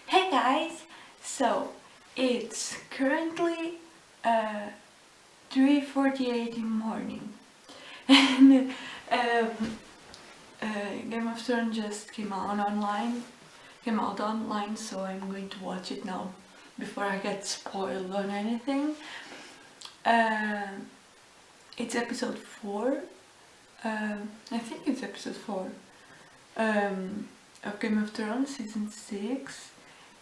Hey guys! So, it's currently 3:48 in the morning and Game of Thrones just came out online, so I'm going to watch it now before I get spoiled on anything. It's episode 4, I think it's episode 4 of Game of Thrones season 6.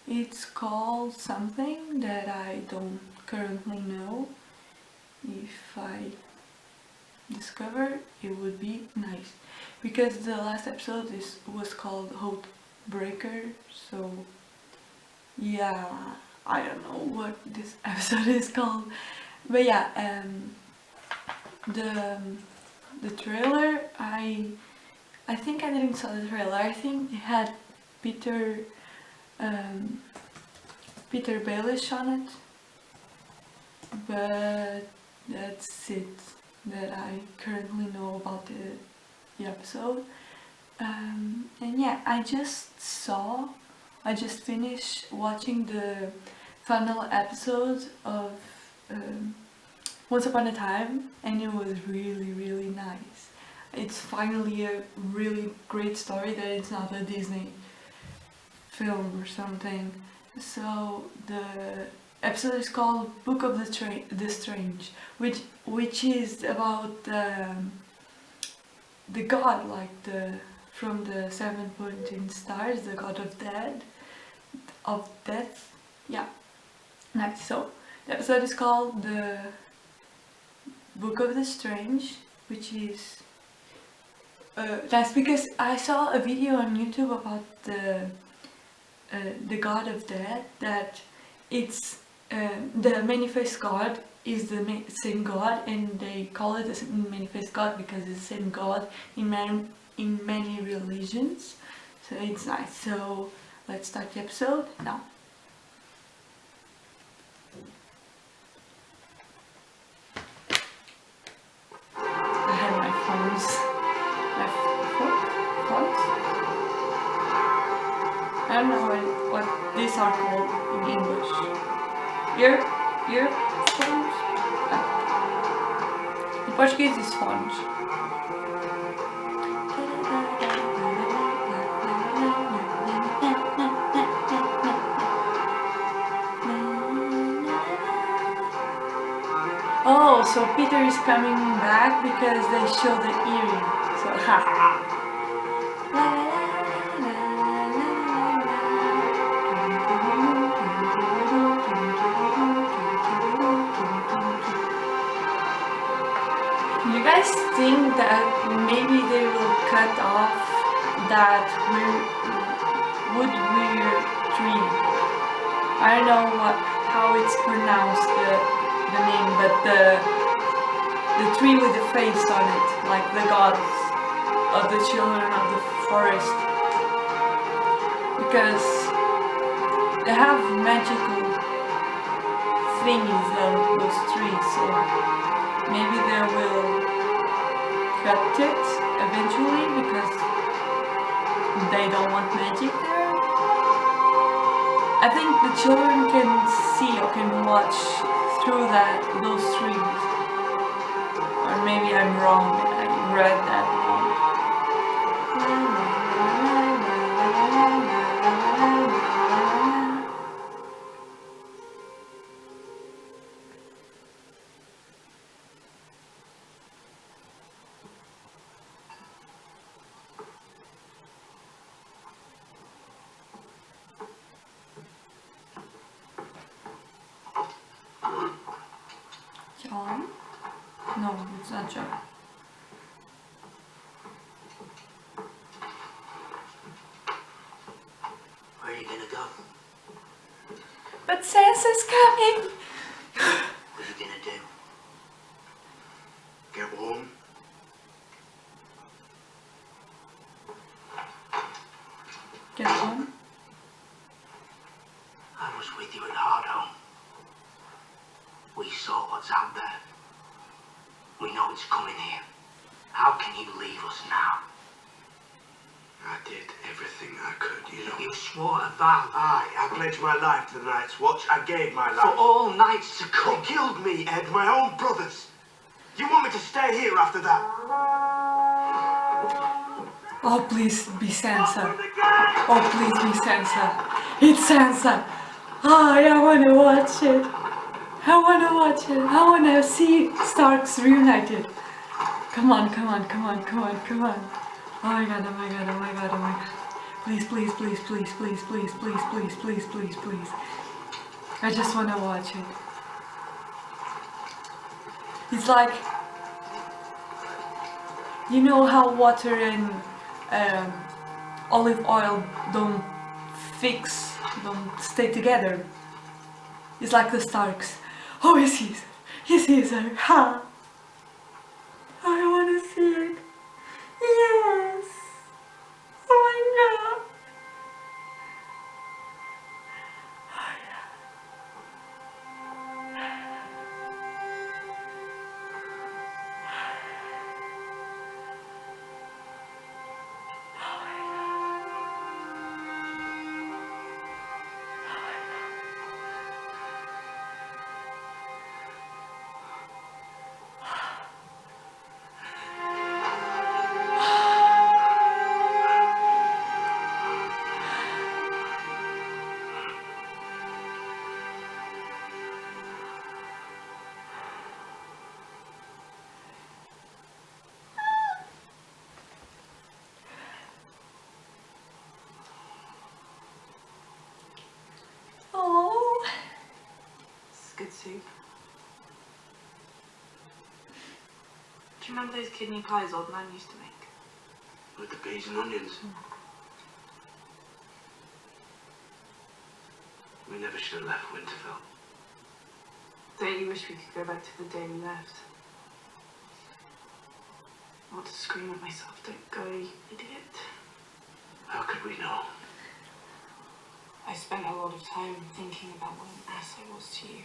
It's called something that I don't currently know. If I discover, it would be nice, because the last episode was called Breaker, so yeah, I don't know what this episode is called, but yeah, the trailer, I think I didn't saw the trailer. I think it had Peter Baelish on it, but that's it that I currently know about the episode. And yeah, I just finished watching the final episode of Once Upon a Time, and it was really nice. It's finally a really great story that it's not a Disney film or something. So the episode is called Book of the Strange, which is about the god, like from the 7 pointing stars, the god of death. Yeah, nice. So the episode is called the Book of the Strange, which is that's because I saw a video on YouTube about the god of death, that it's the many-faced god is the same god, and they call it the many-faced god because it's the same god in many religions. So it's nice. So let's start the episode now. I have my phones. I don't know what these are called in English. Earphones? In Portuguese it's fones. Oh, so Peter is coming back because they show the earring. So haha. You guys think that maybe they will cut off that woodweir tree? I don't know how it's pronounced, the name, but the tree with the face on it, like the gods of the children of the forest, because they have magical things on those trees, so maybe they will cut it eventually because they don't want magic there. I think the children can see or can watch through those trees. Or maybe I'm wrong, I read that wrong. Jon? No, it's not Jon. Where are you gonna go? But Sansa's coming! What are you gonna do? Get warm? Get on? I was with you at Hardhome. We saw what's out there. We know it's coming here. How can you leave us now? I did everything I could, you know. You swore a vow. Aye, I pledged my life to the Night's Watch. I gave my life. For all knights to come. They killed me, Ed, my own brothers. You want me to stay here after that? Oh, please be Sansa. Oh, please be Sansa. It's Sansa. Oh, I wanna watch it. I wanna watch it. I wanna see Starks reunited. Come on, come on, come on, come on, come on. Oh my god, oh my god, oh my god, oh my god. Please, please, please, please, please, please, please, please, please, please, please. I just wanna watch it. It's like, you know how water and olive oil don't stay together. It's like the Starks. Oh, yes, he is. Yes, he is. Ha! I wanna see it. Yes. Oh my god. Oh. It's good soup. Do you remember those kidney pies old man used to make? With the peas and onions. We never should have left Winterfell. Don't you wish we could go back to the day we left? I want to scream at myself, don't go, you idiot. How could we know? I spent a lot of time thinking about what an ass I was to you.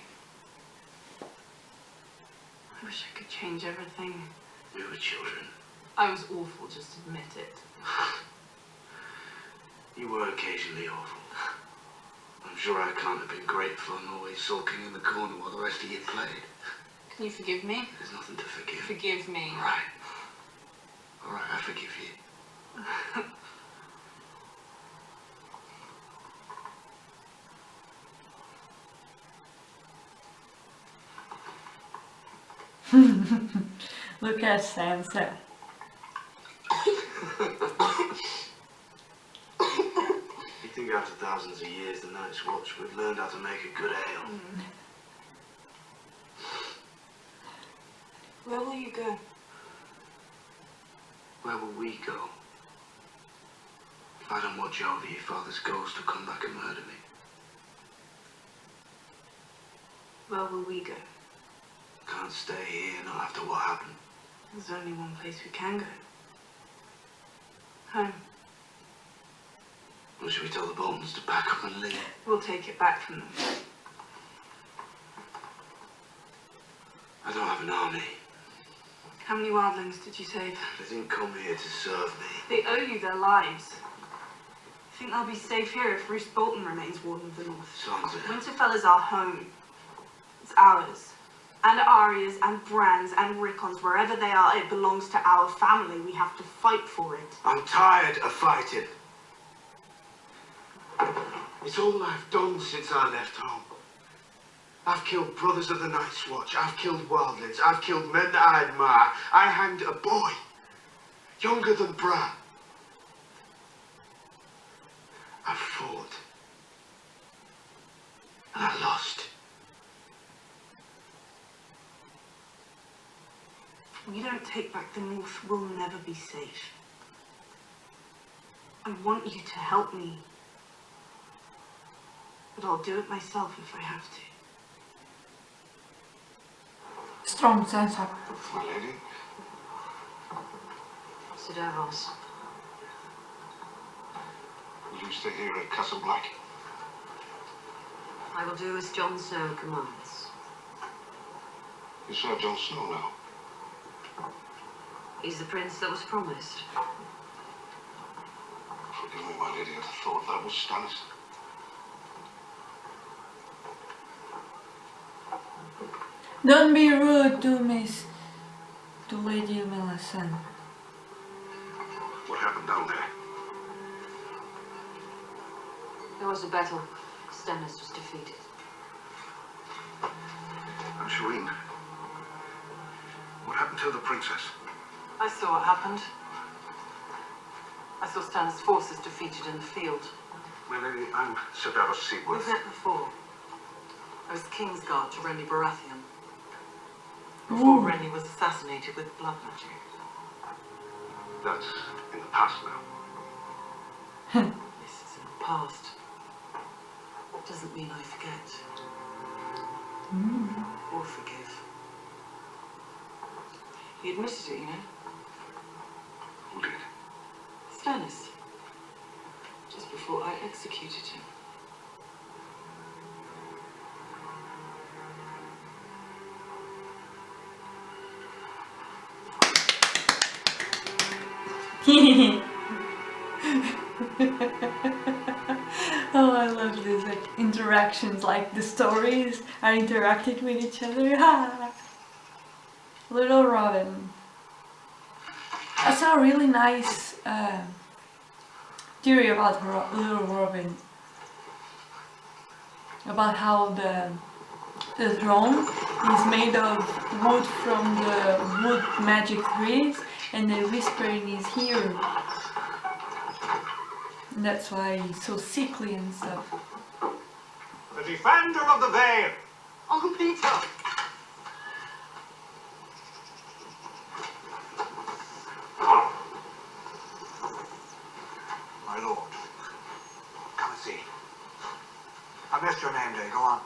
I wish I could change everything. We were children. I was awful, just admit it. You were occasionally awful. I'm sure I can't have been grateful and always sulking in the corner while the rest of you played. Can you forgive me? There's nothing to forgive. Forgive me. All right. All right, I forgive you. Look at Sansa. You think after thousands of years, the Night's Watch, we've learned how to make a good ale? Where will you go? Where will we go? If I don't watch over you, Father's ghost will come back and murder me. Where will we go? Can't stay here, not after what happened. There's only one place we can go. Home. Or should we tell the Boltons to pack up and leave? We'll take it back from them. I don't have an army. How many wildlings did you save? They didn't come here to serve me. They owe you their lives. Think they'll be safe here if Roose Bolton remains Warden of the North? Sansa. Winterfell is our home. It's ours. And Arya's and Bran's and Rickon's, wherever they are, it belongs to our family. We have to fight for it. I'm tired of fighting. It's all I've done since I left home. I've killed brothers of the Night's Watch. I've killed wildlings. I've killed men that I admire. I hanged a boy, younger than Bran. I fought. And I lost. If we don't take back the North, we'll never be safe. I want you to help me. But I'll do it myself if I have to. Strong Sansa. My lady. Sedaros. Will you stay here at Castle Black? I will do as Jon Snow commands. You serve Jon Snow now. He's the prince that was promised. Forgive me, my lady, I thought that was Stannis. Don't be rude to Lady Melisandre. What happened down there? There was a battle. Stannis was defeated. And Shireen? What happened to the princess? I saw what happened. I saw Stannis' forces defeated in the field. My lady, I'm Sir Davos We've Seaworth. met before. I was Kingsguard to Renly Baratheon. Before Renly was assassinated with blood magic. That's in the past now. This is in the past. It doesn't mean I forget. Or forgive. He admitted it, you know. Who did? Stannis. Just before I executed him. Oh, I love these like interactions, like the stories are interacting with each other. Little Robin. I saw a really nice theory about Little Robin. About how the throne is made of wood from the wood magic trees, and the whispering is here. And that's why he's so sickly and stuff. The defender of the Vale! Uncle Peter! My lord. Come and see. I missed your name day, go on.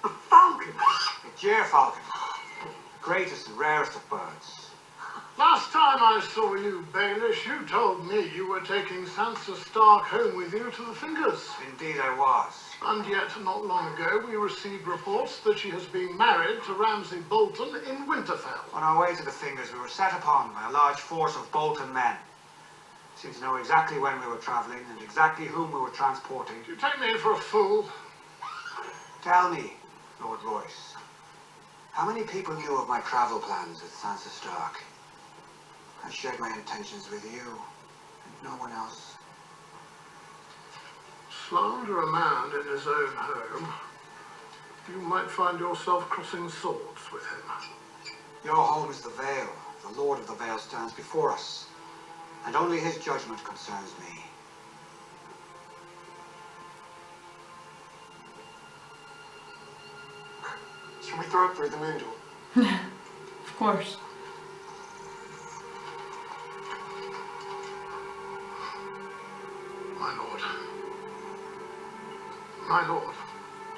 A falcon! A gerfalcon. Greatest and rarest of birds. Last time I saw you, Baelish, you told me you were taking Sansa Stark home with you to the Fingers. Indeed I was. And yet, not long ago, we received reports that she has been married to Ramsay Bolton in Winterfell. On our way to the Fingers, we were set upon by a large force of Bolton men. Seemed to know exactly when we were travelling and exactly whom we were transporting. Do you take me for a fool? Tell me, Lord Royce, how many people knew of my travel plans with Sansa Stark? I shared my intentions with you, and no one else. Slander a man in his own home. You might find yourself crossing swords with him. Your home is the Vale. The Lord of the Vale stands before us, and only his judgment concerns me. Should we throw it through the moon door? Of course. My lord,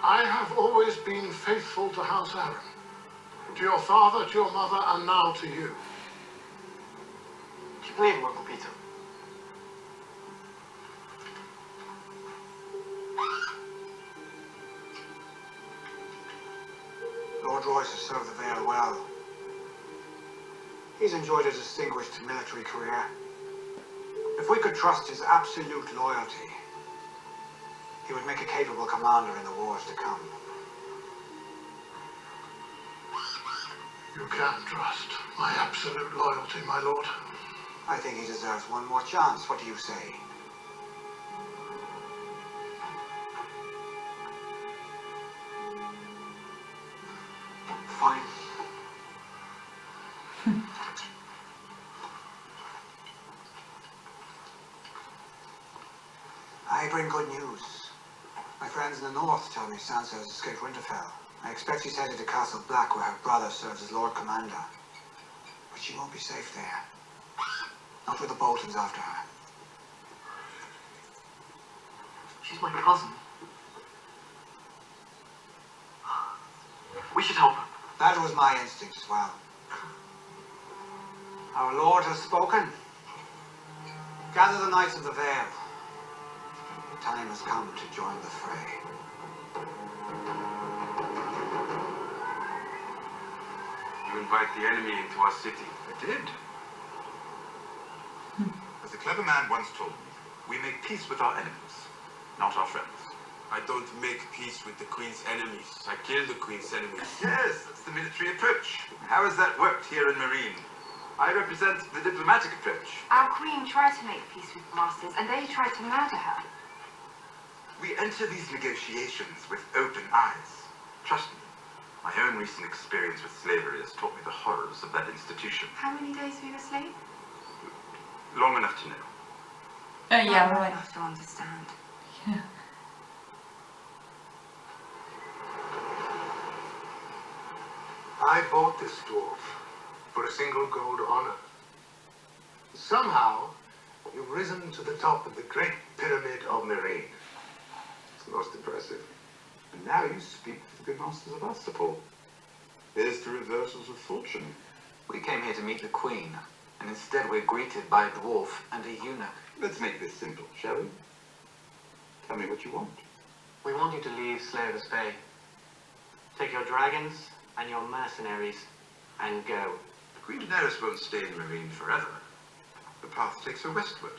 I have always been faithful to House Arryn. To your father, to your mother, and now to you. Keep believing, Uncle Peter. Lord Royce has served the Vale well. He's enjoyed a distinguished military career. If we could trust his absolute loyalty, he would make a capable commander in the wars to come. You can trust my absolute loyalty, my lord. I think he deserves one more chance. What do you say? Fine. I bring good news. My friends in the north tell me Sansa has escaped Winterfell. I expect she's headed to Castle Black, where her brother serves as Lord Commander. But she won't be safe there. Not with the Boltons after her. She's my cousin. We should help her. That was my instinct as well. Our Lord has spoken. Gather the Knights of the Vale. The time has come to join the fray. You invite the enemy into our city. I did. clever man once told me, we make peace with our enemies, not our friends. I don't make peace with the Queen's enemies. I kill the Queen's enemies. Yes, that's the military approach. How has that worked here in Meereen? I represent the diplomatic approach. Our queen tried to make peace with the masters, and they tried to murder her. We enter these negotiations with open eyes. Trust me, my own recent experience with slavery has taught me the horrors of that institution. How many days were you a slave? Long enough to know. Yeah, Long right. enough to understand. Yeah. I bought this dwarf for a single gold honor. Somehow, you've risen to the top of the great pyramid of Meereen. It's most impressive. And now you speak for the good masters of our support. Here's the reversals of fortune. We came here to meet the Queen, and instead we're greeted by a dwarf and a eunuch. Let's make this simple, shall we? Tell me what you want. We want you to leave Slavers Bay. Take your dragons and your mercenaries and go. Queen Daenerys won't stay in Meereen forever. The path takes her westward.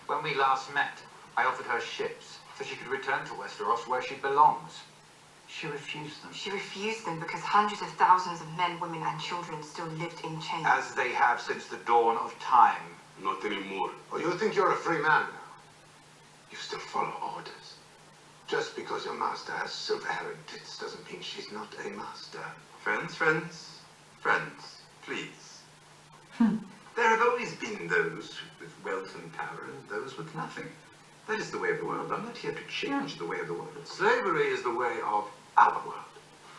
When we last met, I offered her ships so she could return to Westeros where she belongs. She refused them. She refused them because hundreds of thousands of men, women, and children still lived in chains. As they have since the dawn of time. Not anymore. Oh, you think you're a free man now? You still follow orders. Just because your master has silver-haired tits doesn't mean she's not a master. Friends, please. There have always been those with wealth and power and those with nothing. That is the way of the world. I'm not here to change the way of the world. Slavery is the way of our world.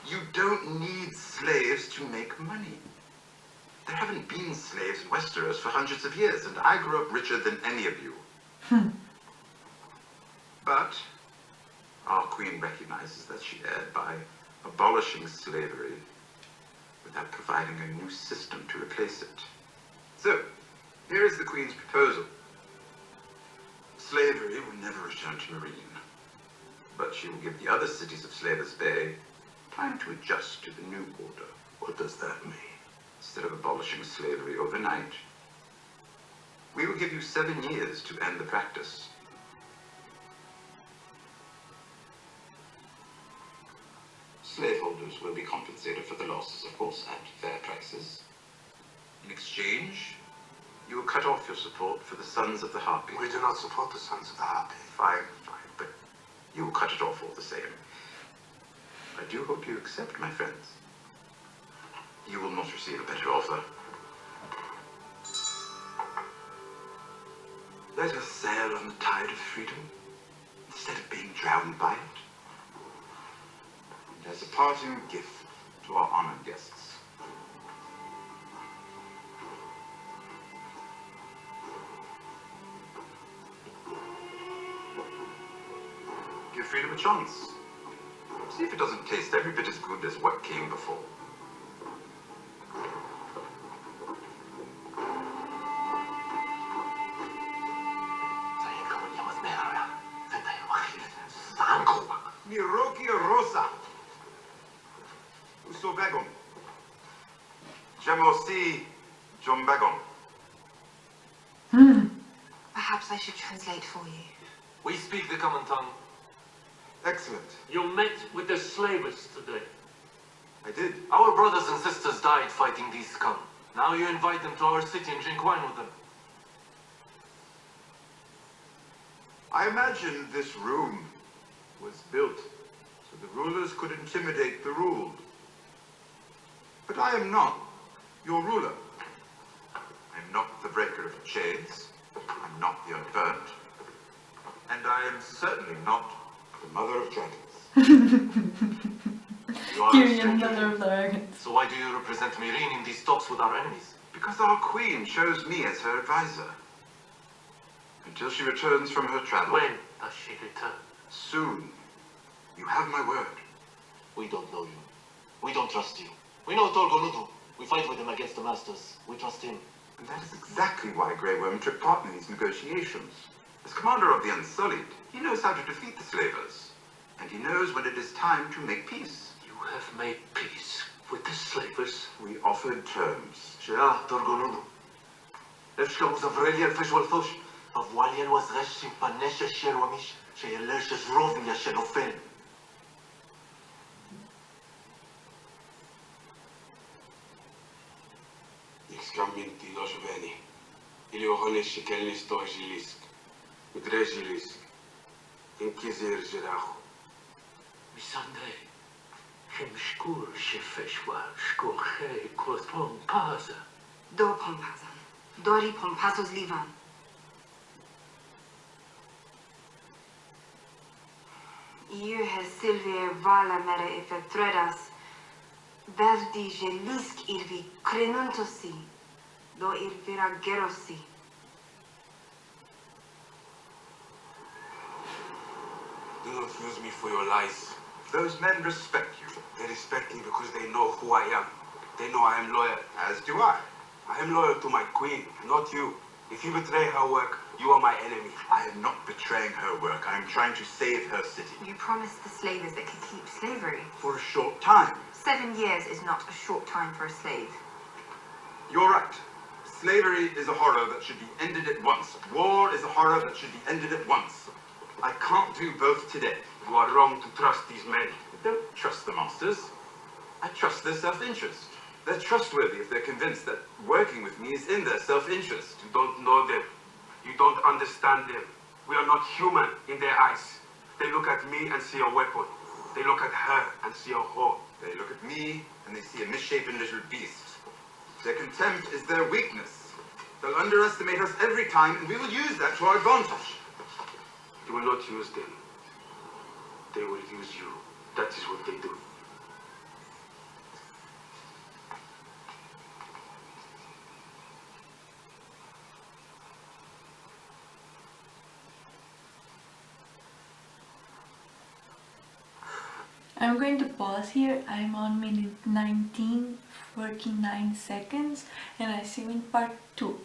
You don't need slaves to make money. There haven't been slaves in Westeros for hundreds of years, and I grew up richer than any of you. But our queen recognizes that she erred by abolishing slavery without providing a new system to replace it. So, here is the Queen's proposal. Slavery will never return to Meereen, but she will give the other cities of Slavers Bay time to adjust to the new order. What does that mean? Instead of abolishing slavery overnight, we will give you 7 years to end the practice. Slaveholders will be compensated for the losses, of course, at fair prices. In exchange, you will cut off your support for the Sons of the Harpy. We do not support the Sons of the Harpy. Fine, but you will cut it off all the same. I do hope you accept, my friends. You will not receive a better offer. Let us sail on the tide of freedom, instead of being drowned by it. And as a parting gift to our honored guests, give freedom a chance. See if it doesn't taste every bit as good as what came before. Miroki Rosa. Uso Bagon. Jamosi John Bagon. Perhaps I should translate for you. We speak the common tongue. Excellent. You met with the slavers today. I did. Our brothers and sisters died fighting these scum. Now you invite them to our city and drink wine with them. I imagine this room was built so the rulers could intimidate the ruled. But I am not your ruler. I'm not the breaker of chains. I'm not the unburnt. And I am certainly not the mother of dragons. You are a Giving stranger. another dragons. So why do you represent Meereen in these talks with our enemies? Because our queen chose me as her advisor. Until she returns from her travel. When does she return? Soon. You have my word. We don't know you. We don't trust you. We know Torgonudu. We fight with him against the masters. We trust him. And that is exactly why Grey Worm took part in these negotiations. As commander of the Unsullied, he knows how to defeat the slavers. And he knows when it is time to make peace. You have made peace with the slavers. We offered terms. Torgonudu. Efshka mu zavreli al feshwal thosh. Avwalien was reshim panesha shelwamish, sheyelesh zrovia shenofel. Excamminti los veni. Ili ohone shikelni sto jilisk. Udre jilisk. Inkizir jirachu. Misandre. Chem shkur shefeshwa shkolche kotpon paza. Do pompazan. Dori pompazos livan. Iu he silvier vala mere efetredas. Verdi gelisk irvi crenuntosi. Do irvira gerosi. Do not use me for your lies. Those men respect you, They respect me because they know who I am. They know I am loyal. as do I. I am loyal to my queen, not you. If you betray her work, you are my enemy. I am not betraying her work. I am trying to save her city. You promised the slavers that could keep slavery. For a short time. 7 years is not a short time for a slave. You're right. Slavery is a horror that should be ended at once. War is a horror that should be ended at once. I can't do both today. You are wrong to trust these men. I don't trust the masters. I trust their self-interest. They're trustworthy if they're convinced that working with me is in their self-interest. You don't know them. You don't understand them. We are not human in their eyes. They look at me and see a weapon. They look at her and see a whore. They look at me and they see a misshapen little beast. Their contempt is their weakness. They'll underestimate us every time, and we will use that to our advantage. You will not use them. They will use you. That is what they do. I'm going to pause here. I'm on minute 19, 49 seconds, and I see you in part 2.